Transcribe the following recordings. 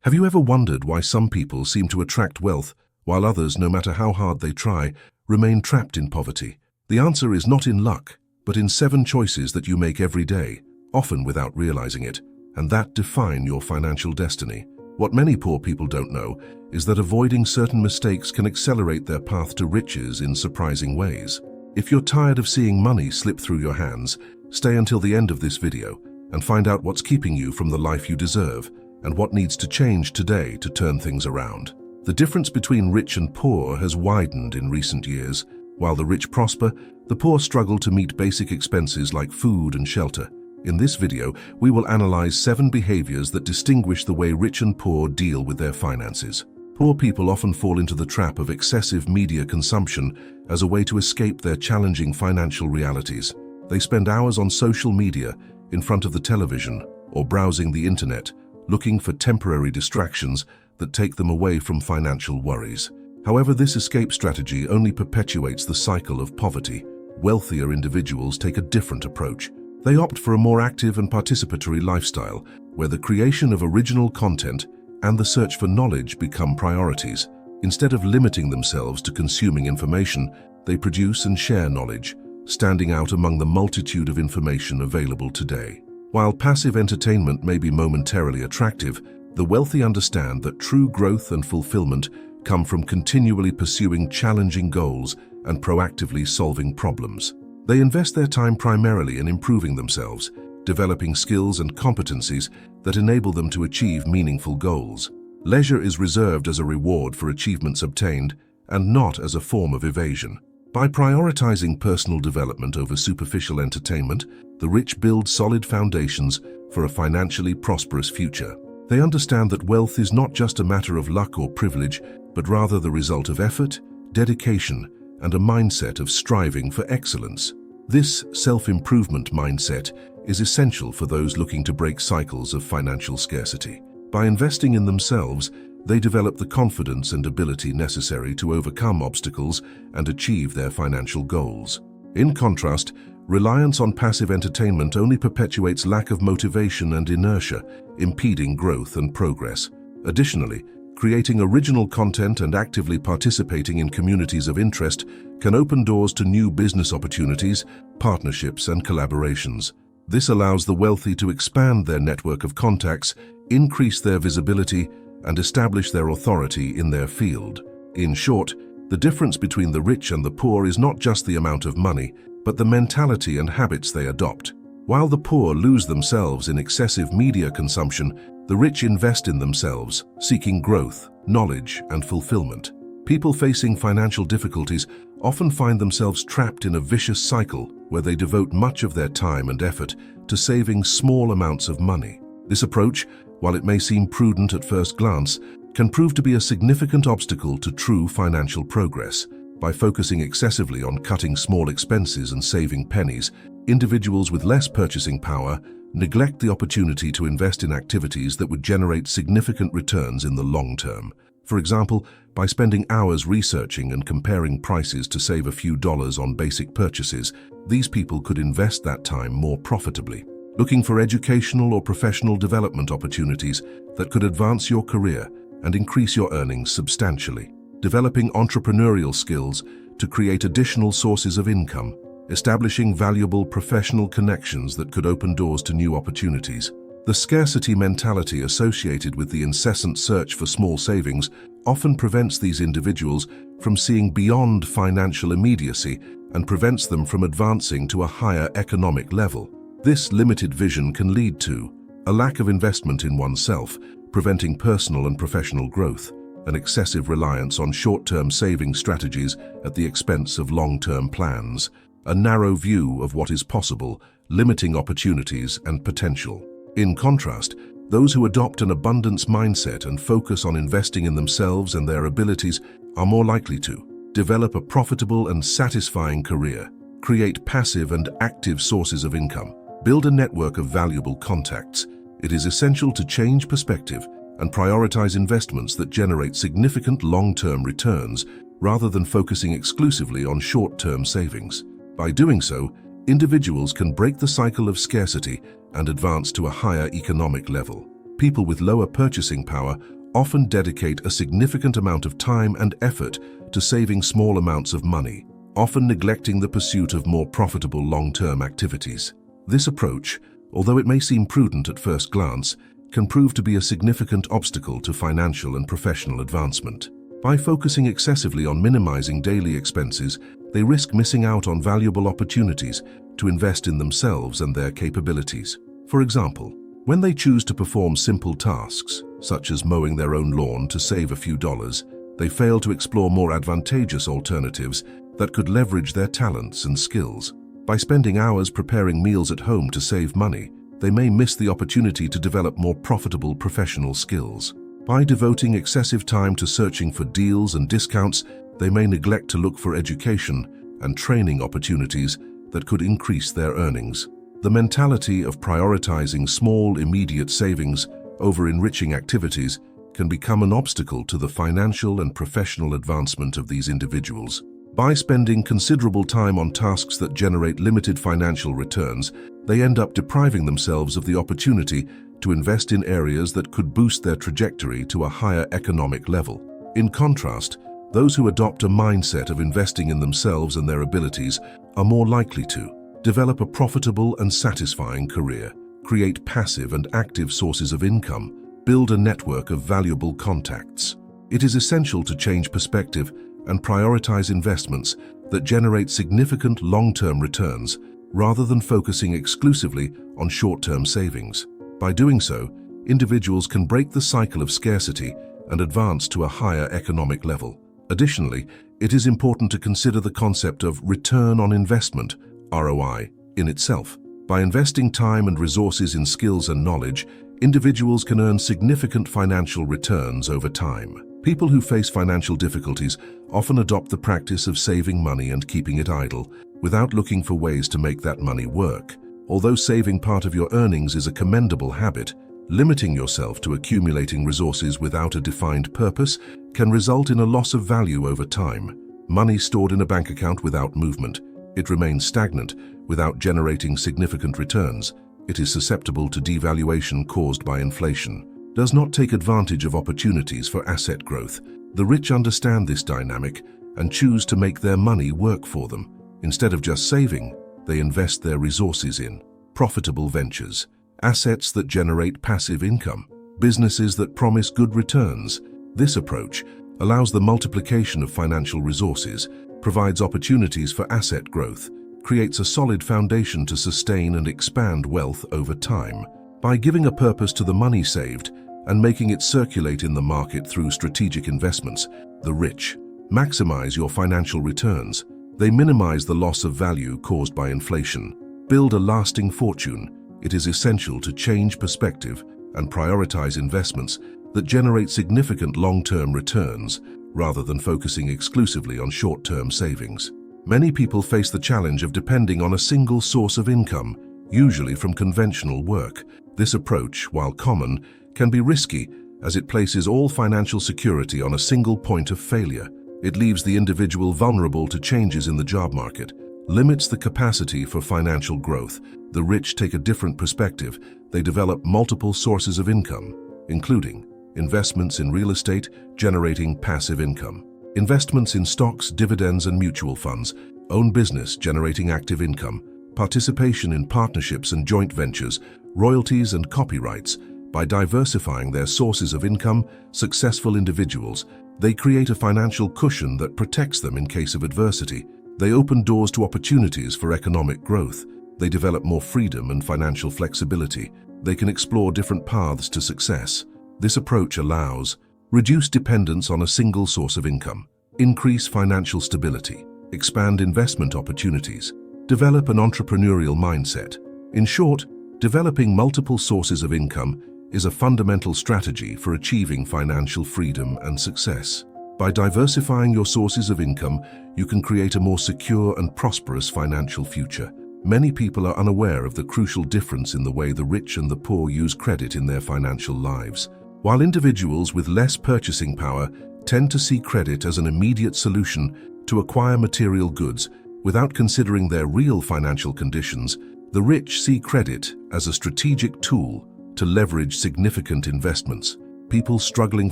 Have you ever wondered why some people seem to attract wealth, while others, no matter how hard they try, remain trapped in poverty? The answer is not in luck, but in 7 choices that you make every day, often without realizing it, and that define your financial destiny. What many poor people don't know is that avoiding certain mistakes can accelerate their path to riches in surprising ways. If you're tired of seeing money slip through your hands, stay until the end of this video and find out what's keeping you from the life you deserve and what needs to change today to turn things around. The difference between rich and poor has widened in recent years. While the rich prosper, the poor struggle to meet basic expenses like food and shelter. In this video, we will analyze 7 behaviors that distinguish the way rich and poor deal with their finances. Poor people often fall into the trap of excessive media consumption as a way to escape their challenging financial realities. They spend hours on social media, in front of the television, or browsing the internet, looking for temporary distractions that take them away from financial worries. However, this escape strategy only perpetuates the cycle of poverty. Wealthier individuals take a different approach. They opt for a more active and participatory lifestyle, where the creation of original content and the search for knowledge become priorities. Instead of limiting themselves to consuming information, they produce and share knowledge, standing out among the multitude of information available today. While passive entertainment may be momentarily attractive, the wealthy understand that true growth and fulfillment come from continually pursuing challenging goals and proactively solving problems. They invest their time primarily in improving themselves, developing skills and competencies that enable them to achieve meaningful goals. Leisure is reserved as a reward for achievements obtained and not as a form of evasion. By prioritizing personal development over superficial entertainment, the rich build solid foundations for a financially prosperous future. They understand that wealth is not just a matter of luck or privilege, but rather the result of effort, dedication, and a mindset of striving for excellence. This self-improvement mindset is essential for those looking to break cycles of financial scarcity. By investing in themselves, they develop the confidence and ability necessary to overcome obstacles and achieve their financial goals. In contrast, reliance on passive entertainment only perpetuates lack of motivation and inertia, impeding growth and progress. Additionally, creating original content and actively participating in communities of interest can open doors to new business opportunities, partnerships, and collaborations. This allows the wealthy to expand their network of contacts, increase their visibility, and establish their authority in their field. In short, the difference between the rich and the poor is not just the amount of money, but the mentality and habits they adopt. While the poor lose themselves in excessive media consumption, the rich invest in themselves, seeking growth, knowledge, and fulfillment. People facing financial difficulties often find themselves trapped in a vicious cycle where they devote much of their time and effort to saving small amounts of money. This approach, while it may seem prudent at first glance, can prove to be a significant obstacle to true financial progress. By focusing excessively on cutting small expenses and saving pennies, individuals with less purchasing power neglect the opportunity to invest in activities that would generate significant returns in the long term. For example, by spending hours researching and comparing prices to save a few dollars on basic purchases, these people could invest that time more profitably. Looking for educational or professional development opportunities that could advance your career and increase your earnings substantially. Developing entrepreneurial skills to create additional sources of income. Establishing valuable professional connections that could open doors to new opportunities. The scarcity mentality associated with the incessant search for small savings often prevents these individuals from seeing beyond financial immediacy and prevents them from advancing to a higher economic level. This limited vision can lead to a lack of investment in oneself, preventing personal and professional growth, an excessive reliance on short-term saving strategies at the expense of long-term plans, a narrow view of what is possible, limiting opportunities and potential. In contrast, those who adopt an abundance mindset and focus on investing in themselves and their abilities are more likely to develop a profitable and satisfying career, create passive and active sources of income, build a network of valuable contacts. It is essential to change perspective and prioritize investments that generate significant long-term returns rather than focusing exclusively on short-term savings. By doing so, individuals can break the cycle of scarcity and advance to a higher economic level. People with lower purchasing power often dedicate a significant amount of time and effort to saving small amounts of money, often neglecting the pursuit of more profitable long-term activities. This approach, although it may seem prudent at first glance, can prove to be a significant obstacle to financial and professional advancement. By focusing excessively on minimizing daily expenses, they risk missing out on valuable opportunities to invest in themselves and their capabilities. For example, when they choose to perform simple tasks, such as mowing their own lawn to save a few dollars, they fail to explore more advantageous alternatives that could leverage their talents and skills. By spending hours preparing meals at home to save money, they may miss the opportunity to develop more profitable professional skills. By devoting excessive time to searching for deals and discounts, they may neglect to look for education and training opportunities that could increase their earnings. The mentality of prioritizing small, immediate savings over enriching activities can become an obstacle to the financial and professional advancement of these individuals. By spending considerable time on tasks that generate limited financial returns, they end up depriving themselves of the opportunity to invest in areas that could boost their trajectory to a higher economic level. In contrast, those who adopt a mindset of investing in themselves and their abilities are more likely to develop a profitable and satisfying career, create passive and active sources of income, build a network of valuable contacts. It is essential to change perspective and prioritize investments that generate significant long-term returns rather than focusing exclusively on short-term savings. By doing so, individuals can break the cycle of scarcity and advance to a higher economic level. Additionally, it is important to consider the concept of return on investment, ROI, in itself. By investing time and resources in skills and knowledge, individuals can earn significant financial returns over time. People who face financial difficulties often adopt the practice of saving money and keeping it idle, without looking for ways to make that money work. Although saving part of your earnings is a commendable habit, limiting yourself to accumulating resources without a defined purpose can result in a loss of value over time. Money stored in a bank account without movement, it remains stagnant without generating significant returns. It is susceptible to devaluation caused by inflation. Does not take advantage of opportunities for asset growth. The rich understand this dynamic and choose to make their money work for them. Instead of just saving, they invest their resources in profitable ventures, assets that generate passive income, businesses that promise good returns. This approach allows the multiplication of financial resources, provides opportunities for asset growth, creates a solid foundation to sustain and expand wealth over time. By giving a purpose to the money saved and making it circulate in the market through strategic investments, the rich maximize your financial returns. They minimize the loss of value caused by inflation. Build a lasting fortune. It is essential to change perspective and prioritize investments that generate significant long-term returns rather than focusing exclusively on short-term savings. Many people face the challenge of depending on a single source of income, usually from conventional work. This approach, while common, can be risky as it places all financial security on a single point of failure. It leaves the individual vulnerable to changes in the job market, limits the capacity for financial growth. The rich take a different perspective. They develop multiple sources of income, including investments in real estate, generating passive income, investments in stocks, dividends, and mutual funds, own business, generating active income, participation in partnerships and joint ventures, royalties and copyrights. By diversifying their sources of income, successful individuals, they create a financial cushion that protects them in case of adversity. They open doors to opportunities for economic growth. They develop more freedom and financial flexibility. They can explore different paths to success. This approach allows reduce dependence on a single source of income, increase financial stability, expand investment opportunities, develop an entrepreneurial mindset. In short, developing multiple sources of income is a fundamental strategy for achieving financial freedom and success. By diversifying your sources of income, you can create a more secure and prosperous financial future. Many people are unaware of the crucial difference in the way the rich and the poor use credit in their financial lives. While individuals with less purchasing power tend to see credit as an immediate solution to acquire material goods without considering their real financial conditions, the rich see credit as a strategic tool to leverage significant investments. People struggling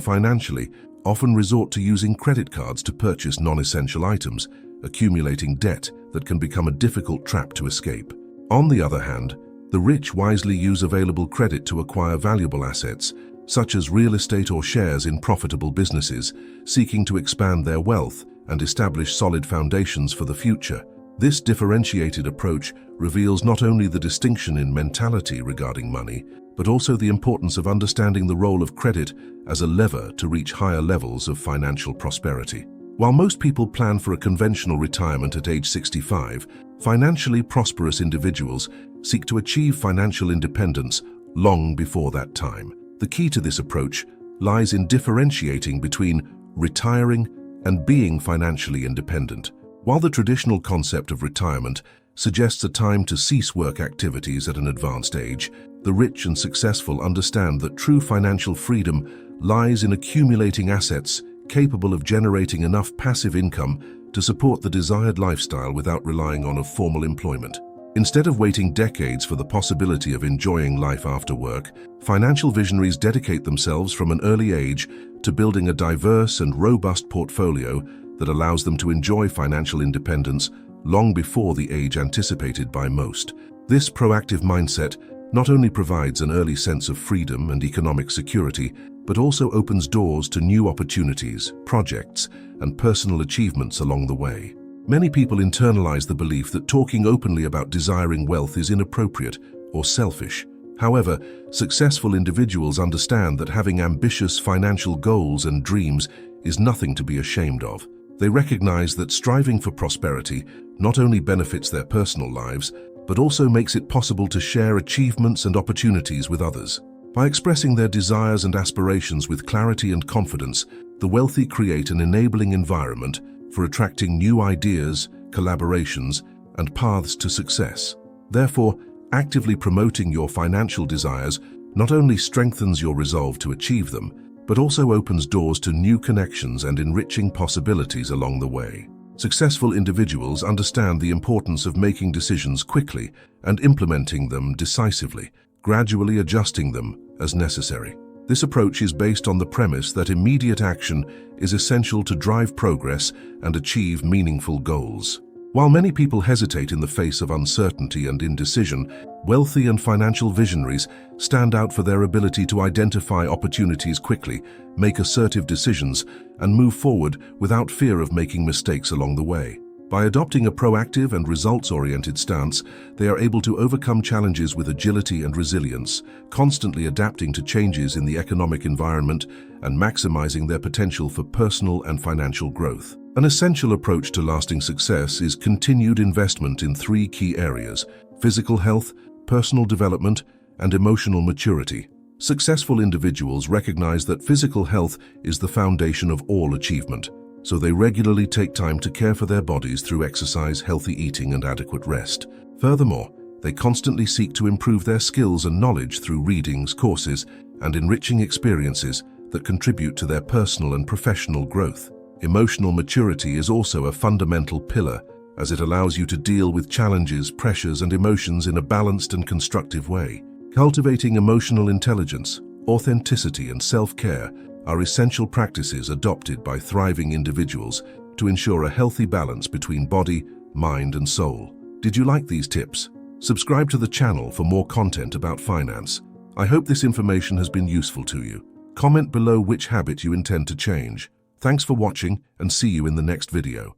financially often resort to using credit cards to purchase non-essential items, accumulating debt that can become a difficult trap to escape. On the other hand, the rich wisely use available credit to acquire valuable assets, such as real estate or shares in profitable businesses, seeking to expand their wealth and establish solid foundations for the future. This differentiated approach reveals not only the distinction in mentality regarding money, but also the importance of understanding the role of credit as a lever to reach higher levels of financial prosperity. While most people plan for a conventional retirement at age 65, financially prosperous individuals seek to achieve financial independence long before that time. The key to this approach lies in differentiating between retiring and being financially independent. While the traditional concept of retirement suggests a time to cease work activities at an advanced age, the rich and successful understand that true financial freedom lies in accumulating assets capable of generating enough passive income to support the desired lifestyle without relying on formal employment. Instead of waiting decades for the possibility of enjoying life after work, financial visionaries dedicate themselves from an early age to building a diverse and robust portfolio that allows them to enjoy financial independence long before the age anticipated by most. This proactive mindset not only provides an early sense of freedom and economic security, but also opens doors to new opportunities, projects, and personal achievements along the way. Many people internalize the belief that talking openly about desiring wealth is inappropriate or selfish. However, successful individuals understand that having ambitious financial goals and dreams is nothing to be ashamed of. They recognize that striving for prosperity not only benefits their personal lives, but also makes it possible to share achievements and opportunities with others. By expressing their desires and aspirations with clarity and confidence, the wealthy create an enabling environment for attracting new ideas, collaborations, and paths to success. Therefore, actively promoting your financial desires not only strengthens your resolve to achieve them, but also opens doors to new connections and enriching possibilities along the way. Successful individuals understand the importance of making decisions quickly and implementing them decisively, gradually adjusting them as necessary. This approach is based on the premise that immediate action is essential to drive progress and achieve meaningful goals. While many people hesitate in the face of uncertainty and indecision, wealthy and financial visionaries stand out for their ability to identify opportunities quickly, make assertive decisions, and move forward without fear of making mistakes along the way. By adopting a proactive and results-oriented stance, they are able to overcome challenges with agility and resilience, constantly adapting to changes in the economic environment and maximizing their potential for personal and financial growth. An essential approach to lasting success is continued investment in three key areas: physical health, personal development, and emotional maturity. Successful individuals recognize that physical health is the foundation of all achievement, so they regularly take time to care for their bodies through exercise, healthy eating, and adequate rest. Furthermore, they constantly seek to improve their skills and knowledge through readings, courses, and enriching experiences that contribute to their personal and professional growth. Emotional maturity is also a fundamental pillar, as it allows you to deal with challenges, pressures, and emotions in a balanced and constructive way. Cultivating emotional intelligence, authenticity, and self-care are essential practices adopted by thriving individuals to ensure a healthy balance between body, mind, and soul. Did you like these tips? Subscribe to the channel for more content about finance. I hope this information has been useful to you. Comment below which habit you intend to change. Thanks for watching, and see you in the next video.